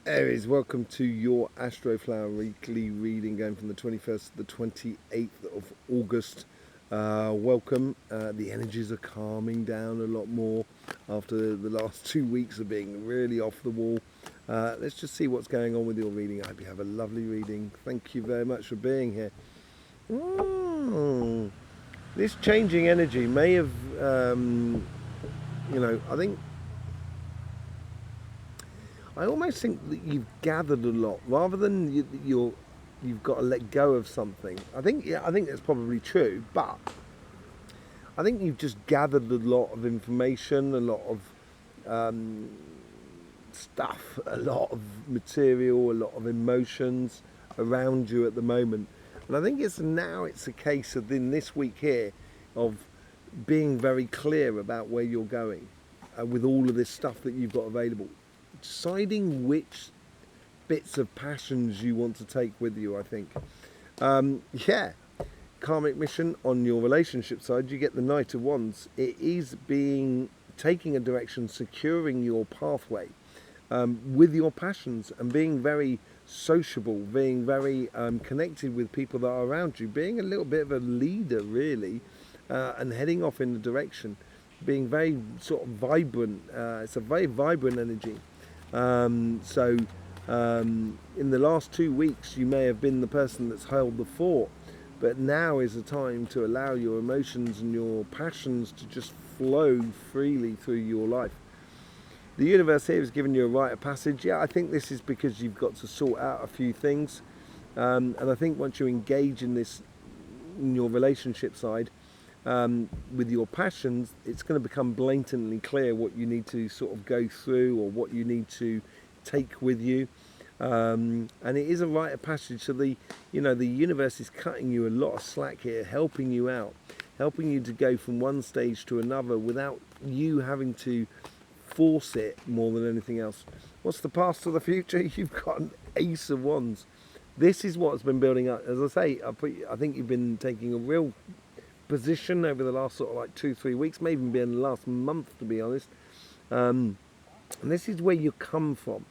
Aries, welcome to your Astroflower weekly reading going from the 21st to the 28th of August. Welcome. The energies are calming down a lot more after the last 2 weeks of being really off the wall. Let's just see what's going on with your reading. I hope you have a lovely reading. Thank you very much for being here. This changing energy may have, I almost think that you've gathered a lot rather than you've got to let go of something. I think that's probably true, but I think you've just gathered a lot of information, a lot of stuff, a lot of material, a lot of emotions around you at the moment. And I think it's a case of in this week here of being very clear about where you're going with all of this stuff that you've got available. Deciding which bits of passions you want to take with you, I think. Karmic mission on your relationship side, you get the Knight of Wands. It is taking a direction, securing your pathway with your passions and being very sociable, being very connected with people that are around you, being a little bit of a leader really, and heading off in the direction, being very sort of vibrant. It's a very vibrant energy. In the last 2 weeks you may have been the person that's held the fort, but now is the time to allow your emotions and your passions to just flow freely through your life. The universe here has given you a rite of passage. I think this is because you've got to sort out a few things, and I think once you engage in this in your relationship side with your passions, it's going to become blatantly clear what you need to sort of go through or what you need to take with you, and it is a rite of passage. So the universe is cutting you a lot of slack here, helping you out, helping you to go from one stage to another without you having to force it more than anything else. What's the past to the future? You've got an Ace of Wands. This is what's been building up. As I say, I think you've been taking a real position over the last sort of like 2-3 weeks, maybe even been the last month, to be honest. And this is where you come from,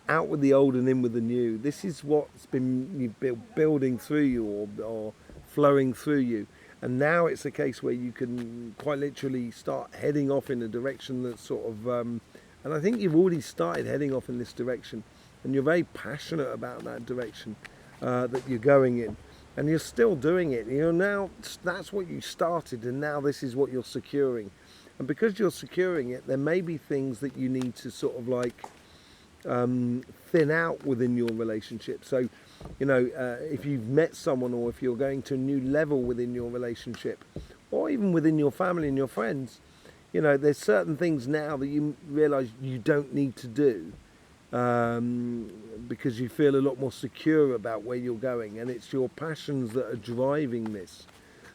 out with the old and in with the new. This is what's been building through you or flowing through you. And now it's a case where you can quite literally start heading off in a direction that's sort of, and I think you've already started heading off in this direction, and you're very passionate about that direction that you're going in. And you're still doing it. Now that's what you started, and now this is what you're securing. And because you're securing it, there may be things that you need to sort of like thin out within your relationship. So, if you've met someone, or if you're going to a new level within your relationship, or even within your family and your friends, there's certain things now that you realise you don't need to do. Because you feel a lot more secure about where you're going, and it's your passions that are driving this.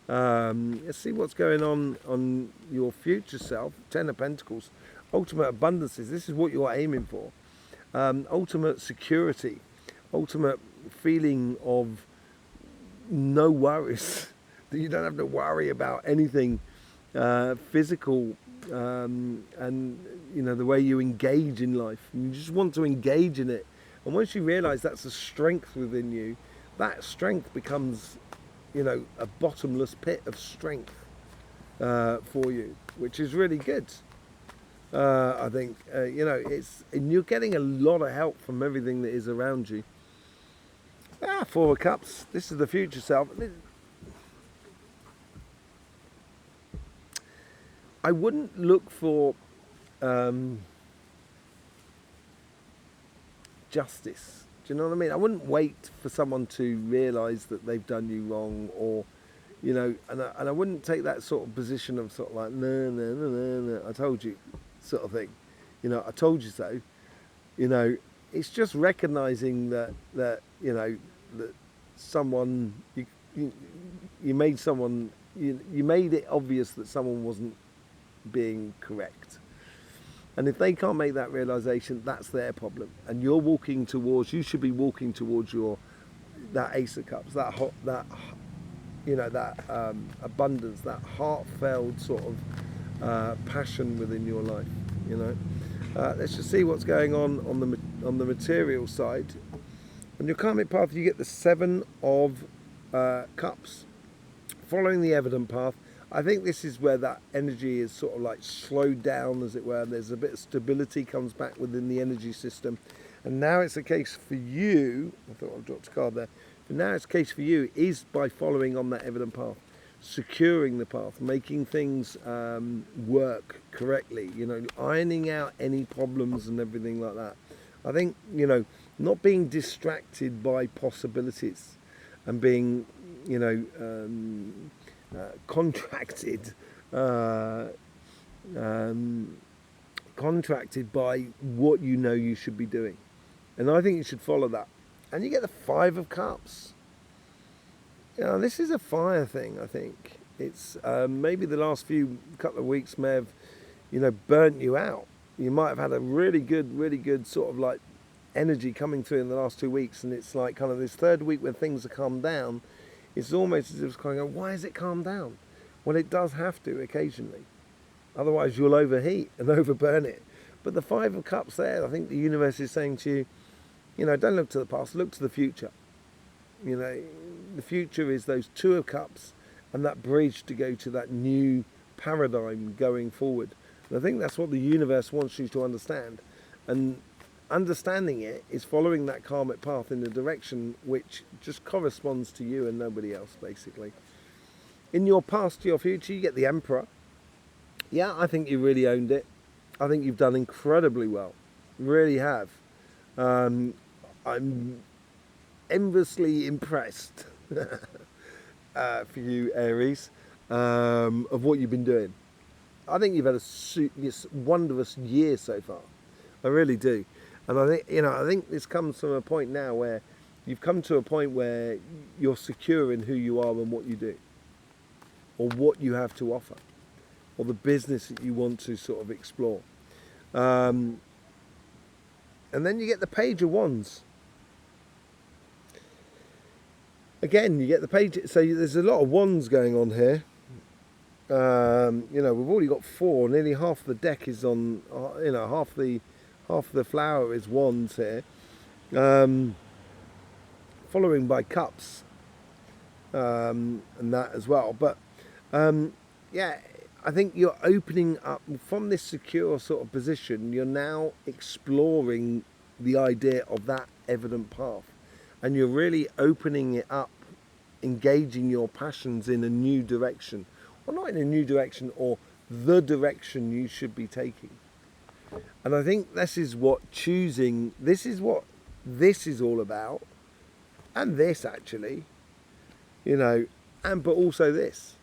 Let's see what's going on your future self. 10 of Pentacles, ultimate abundances. This is what you're aiming for. Ultimate security, ultimate feeling of no worries, that you don't have to worry about anything physical, and the way you engage in life. You just want to engage in it, and once you realize that's a strength within you, that strength becomes a bottomless pit of strength for you, which is really good. I think and you're getting a lot of help from everything that is around you. 4 of Cups, this is the future self. I wouldn't look for justice. Do you know what I mean? I wouldn't wait for someone to realise that they've done you wrong, or and I wouldn't take that sort of position of sort of like no, I told you, sort of thing. I told you so. It's just recognising that someone you made someone you made it obvious that someone wasn't being correct, and if they can't make that realization, that's their problem. And you should be walking towards that Ace of Cups, that abundance, that heartfelt sort of passion within your life. Let's just see what's going on the material side. On your karmic path, you get the Seven of Cups. Following the evident path, I think this is where that energy is sort of like slowed down, as it were. There's a bit of stability comes back within the energy system. And now it's a case for you, I thought I dropped a card there, but now it's a case for you is by following on that evident path, securing the path, making things work correctly, you know, ironing out any problems and everything like that. I think, you know, not being distracted by possibilities and being, you know, contracted by what you know you should be doing. And I think you should follow that. And you get the Five of Cups. You know, this is a fire thing, I think. It's maybe the last couple of weeks may have, you know, burnt you out. You might have had a really good sort of like energy coming through in the last 2 weeks, and it's like kind of this third week when things are calmed down, it's almost as if it's kind of, why is it calmed down? Well, it does have to occasionally. Otherwise you'll overheat and overburn it. But the Five of Cups there, I think the universe is saying to you, you know, don't look to the past, look to the future. You know, the future is those Two of Cups and that bridge to go to that new paradigm going forward. And I think that's what the universe wants you to understand. And understanding it is following that karmic path in the direction which just corresponds to you and nobody else, basically. In your past to your future, you get the Emperor. Yeah, I think you really owned it. I think you've done incredibly well. Really have. I'm enviously impressed for you, Aries, of what you've been doing. I think you've had a wondrous year so far. I really do. And I think, you know, I think this comes from a point now where you've come to a point where you're secure in who you are and what you do, or what you have to offer, or the business that you want to sort of explore. And then you get the Page of Wands. Again, you get the page. So there's a lot of wands going on here. You know, we've already got 4. Nearly half the deck is on. You know, half the flower is wands here. Following by cups, and that as well. But yeah, I think you're opening up from this secure sort of position. You're now exploring the idea of that evident path. And you're really opening it up, engaging your passions in a new direction. Well, not in a new direction, or the direction you should be taking. And I think this is what this is all about. And this actually, you know, but also this.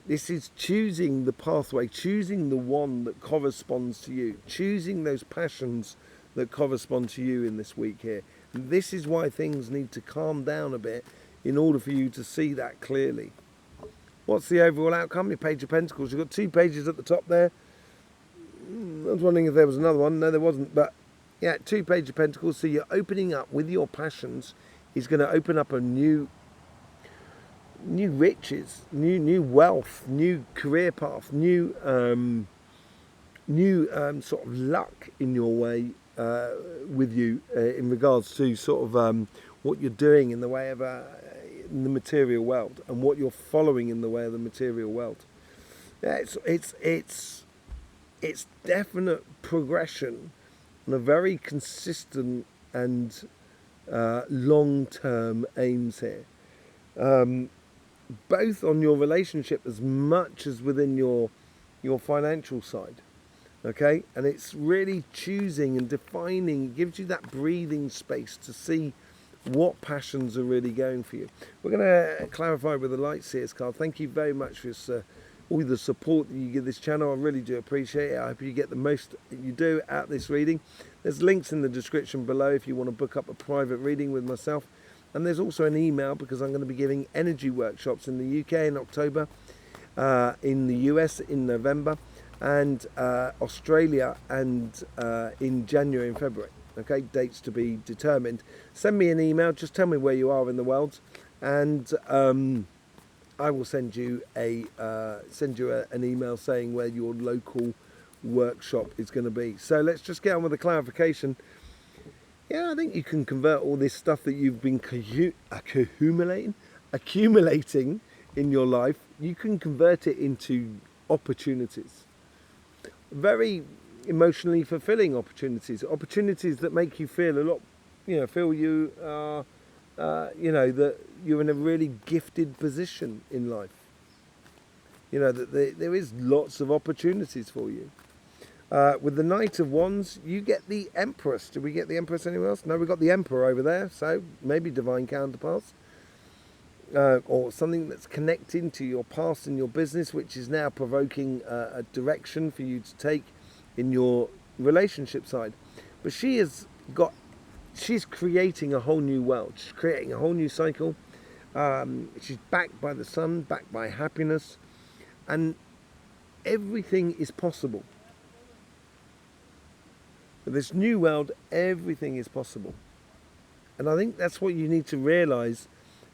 This is choosing the pathway, choosing the one that corresponds to you, choosing those passions that correspond to you in this week here. And this is why things need to calm down a bit in order for you to see that clearly. What's the overall outcome? Your Page of Pentacles. You've got 2 pages at the top there. I was wondering if there was another one. No, there wasn't. But yeah, 2 Page of Pentacles. So you're opening up with your passions is going to open up a new riches, new wealth, new career path, new sort of luck in your way. With you in regards to sort of what you're doing in the way of in the material world, and what you're following in the way of the material world. Yeah, it's definite progression and a very consistent and long-term aims here, both on your relationship as much as within your financial side. Okay, and it's really choosing and defining. It gives you that breathing space to see what passions are really going for you. We're going to clarify with the Light Seers card. Thank you very much for all the support that you give this channel. I really do appreciate it. I hope you get the most that you do out of this reading. There's links in the description below if you want to book up a private reading with myself. And there's also an email, because I'm going to be giving energy workshops in the UK in October, in the US in November, and Australia and in January and February. Okay, dates to be determined. Send me an email, just tell me where you are in the world, and I will send you an email saying where your local workshop is going to be. So let's just get on with the clarification. Yeah, I think you can convert all this stuff that you've been accumulating in your life, you can convert it into opportunities. Very emotionally fulfilling opportunities that make you feel a lot, feel you are, that you're in a really gifted position in life. That there is lots of opportunities for you. With the Knight of Wands, you get the Empress. Did we get the Empress anywhere else? No, we got the Emperor over there, so maybe divine counterparts. Or something that's connecting to your past and your business, which is now provoking a direction for you to take in your relationship side. But she's creating a whole new world. She's creating a whole new cycle. She's backed by the sun, backed by happiness, and everything is possible. With this new world, everything is possible. And I think that's what you need to realize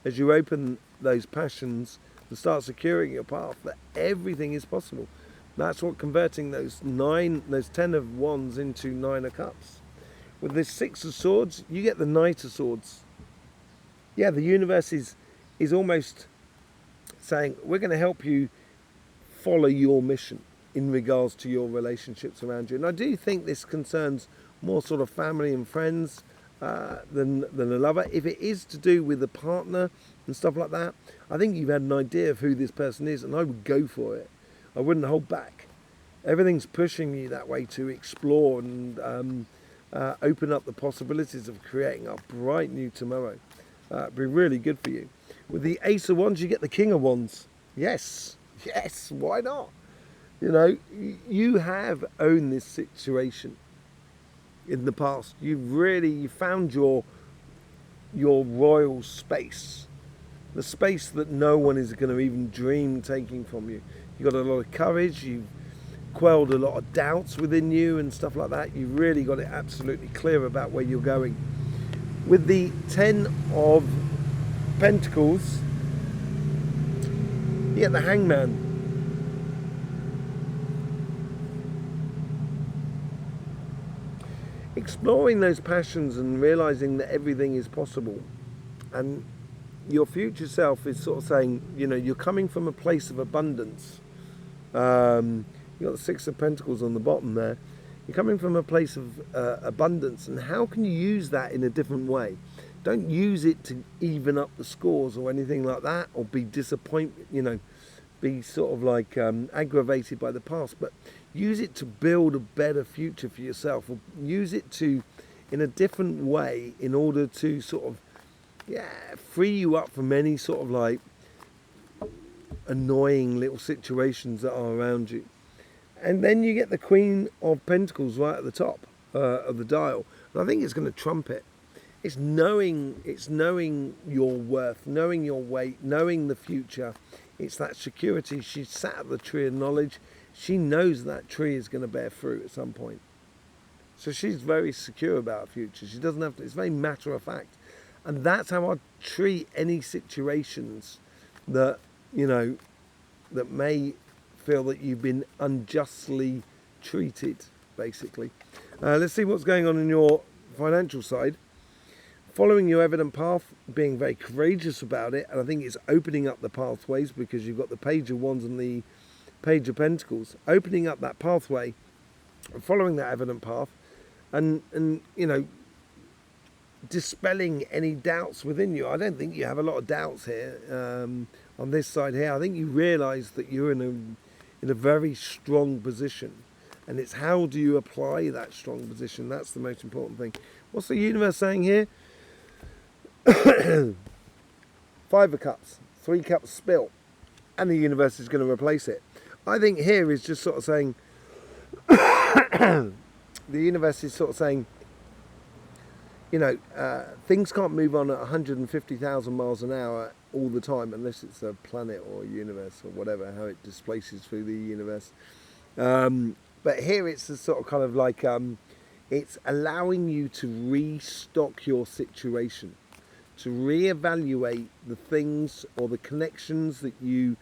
as you open those passions and start securing your path, that everything is possible. That's what converting those 10 of Wands into 9 of Cups. With this 6 of Swords, you get the Knight of Swords. Yeah, the universe is almost saying, we're going to help you follow your mission in regards to your relationships around you. And I do think this concerns more sort of family and friends than a lover. If it is to do with a partner and stuff like that, I think you've had an idea of who this person is, and I would go for it. I wouldn't hold back. Everything's pushing you that way to explore and open up the possibilities of creating a bright new tomorrow. It'd be really good for you. With the Ace of Wands, you get the King of Wands. Yes, why not? You have owned this situation in the past. You found your royal space, the space that no one is going to even dream taking from you. You've got a lot of courage, you've quelled a lot of doubts within you and stuff like that. You've really got it absolutely clear about where you're going. With the 10 of Pentacles, you get the Hangman. Exploring those passions and realizing that everything is possible, and your future self is sort of saying, you're coming from a place of abundance. You've got the 6 of Pentacles on the bottom there. You're coming from a place of abundance, and how can you use that in a different way? Don't use it to even up the scores or anything like that, or be disappointed, be sort of like aggravated by the past, but use it to build a better future for yourself, or use it to in a different way in order to sort of free you up from any sort of like annoying little situations that are around you. And then you get the Queen of Pentacles right at the top of the dial, and I think it's going to trump it. It's knowing your worth, knowing your weight, knowing the future. It's that security. She's sat at the tree of knowledge. She knows that tree is going to bear fruit at some point. So she's very secure about her future. She doesn't have to, it's very matter of fact. And that's how I treat any situations that, that may feel that you've been unjustly treated, basically. Let's see what's going on in your financial side. Following your evident path, being very courageous about it, and I think it's opening up the pathways, because you've got the Page of Wands and the Page of Pentacles, opening up that pathway, following that evident path, and dispelling any doubts within you. I don't think you have a lot of doubts here on this side here. I think you realise that you're in a very strong position, and it's how do you apply that strong position. That's the most important thing. What's the universe saying here? 5 of Cups, 3 cups spill, and the universe is going to replace it. I think here is just sort of saying, the universe is sort of saying, things can't move on at 150,000 miles an hour all the time, unless it's a planet or a universe or whatever, how it displaces through the universe. But here it's a sort of kind of like, it's allowing you to restock your situation, to reevaluate the things or the connections that you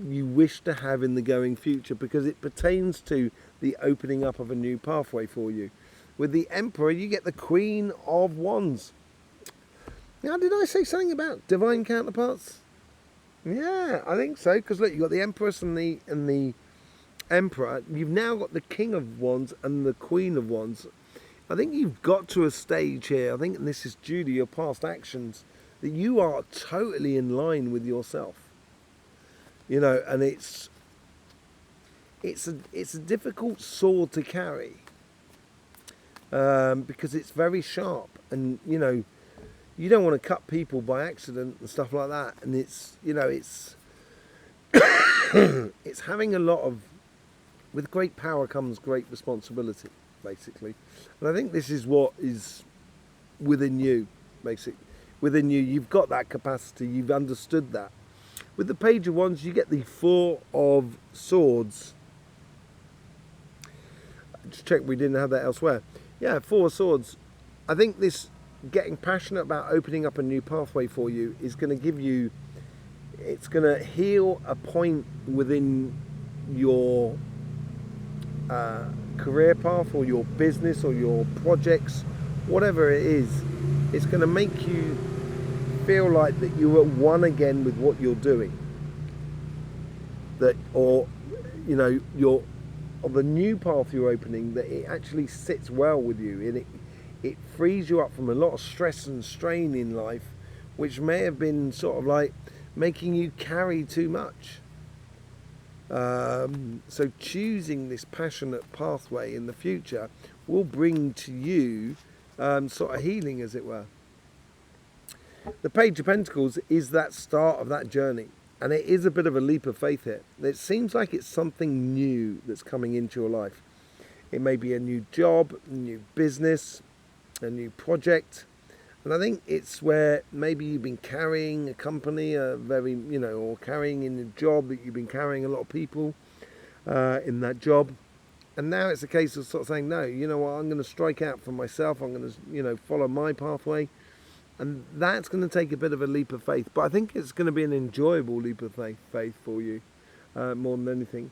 wish to have in the going future, because it pertains to the opening up of a new pathway for you. With the Emperor, you get the Queen of Wands. Now, did I say something about divine counterparts? Yeah, I think so. Because look, you've got the Empress and the Emperor. You've now got the King of Wands and the Queen of Wands. I think you've got to a stage here, I think, and this is due to your past actions, that you are totally in line with yourself. You know, and it's a difficult sword to carry, because it's very sharp, and you know, you don't want to cut people by accident and stuff like that. And it's, you know, it's it's having a lot of, with great power comes great responsibility, basically. And I think this is what is within you, basically. Within you, you've got that capacity, you've understood that. With the Page of Wands, you get the Four of Swords. Just check we didn't have that elsewhere. Yeah, Four of Swords. I think this getting passionate about opening up a new pathway for you is going to give you, it's going to heal a point within your career path or your business or your projects, whatever it is. It's going to make you feel like that you're at one again with what you're doing, that, or you know, you're of the new path you're opening, that it actually sits well with you, and it frees you up from a lot of stress and strain in life, which may have been sort of like making you carry too much. So choosing this passionate pathway in the future will bring to you sort of healing, as it were. The Page of Pentacles is that start of that journey, and it is a bit of a leap of faith here. It seems like it's something new that's coming into your life. It may be a new job, a new business, a new project, and I think it's where maybe you've been carrying a company, a very, you know, or carrying in a job that you've been carrying a lot of people in that job, and now it's a case of sort of saying, no, you know what, I'm going to strike out for myself, I'm going to, you know, follow my pathway, and that's going to take a bit of a leap of faith, but I think it's going to be an enjoyable leap of faith for you, more than anything,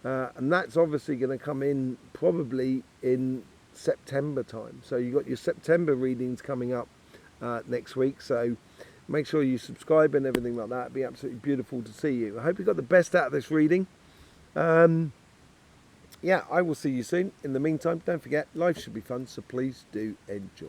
and that's obviously going to come in probably in September time. So you've got your September readings coming up next week, so make sure you subscribe and everything like that. It'd be absolutely beautiful to see you. I hope you got the best out of this reading. Yeah, I will see you soon. In the meantime, don't forget, life should be fun, so please do enjoy.